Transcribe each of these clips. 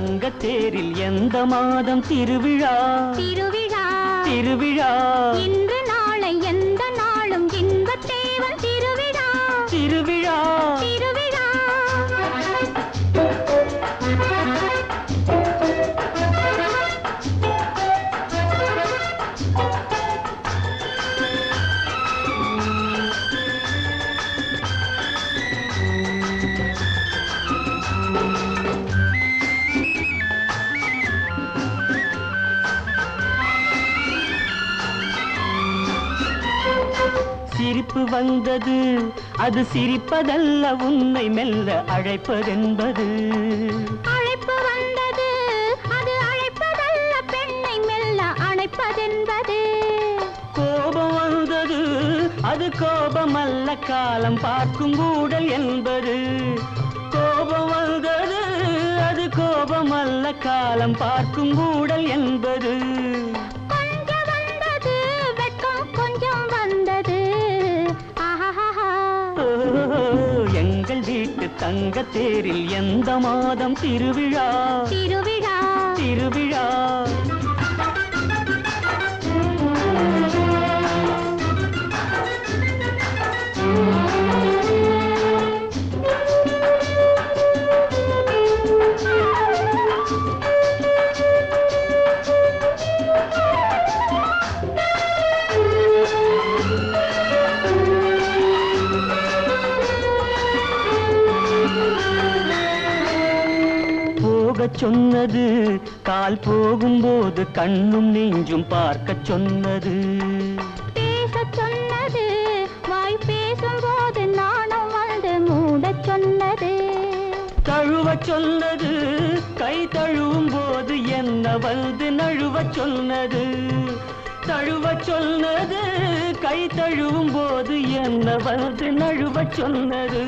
தங்கத்தேரில் எந்த மாதம் திருவிழா திருவிழா திருவிழா இன்று நாளை எந்த நாளும் இன்பத்தேவன் திருவிழா திருவிழா திருவிழா சிரிப்பு வந்தது அது சிரிப்பதல்ல உன்னை மெல்ல அழைப்பதென்பது அழைப்பு வந்தது அது அழைப்பதல்ல பெண்ணை மெல்ல அழைப்பதென்பது கோபம் வந்தது அது கோபமல்ல காலம் பார்க்கும் கூடல் என்பது கோபம் வந்தது அது கோபமல்ல காலம் பார்க்கும் கூடல் என்பது கொஞ்சம் வந்தது வெட்கம் கொஞ்சம் வந்தது எங்கள் வீட்டு தங்கத்தேரில் எந்த மாதம் திருவிழா திருவிழா திருவிழா சொன்னது கால் போகும்போது கண்ணும் நெஞ்சும் பார்க்க சொன்னது பேச சொன்னது வாய் பேசும்போது நாணம் வந்து மூட சொன்னது தழுவ சொன்னது கை தழுவும் போது என்ன வந்து நழுவ சொன்னது தழுவ சொன்னது கை தழுவும் போது என்ன வந்து நழுவ சொன்னது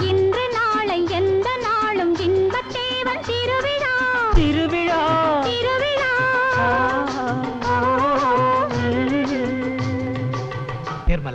இன்று நாளை எந்த நாளும் இன்பத்தேவன் திரு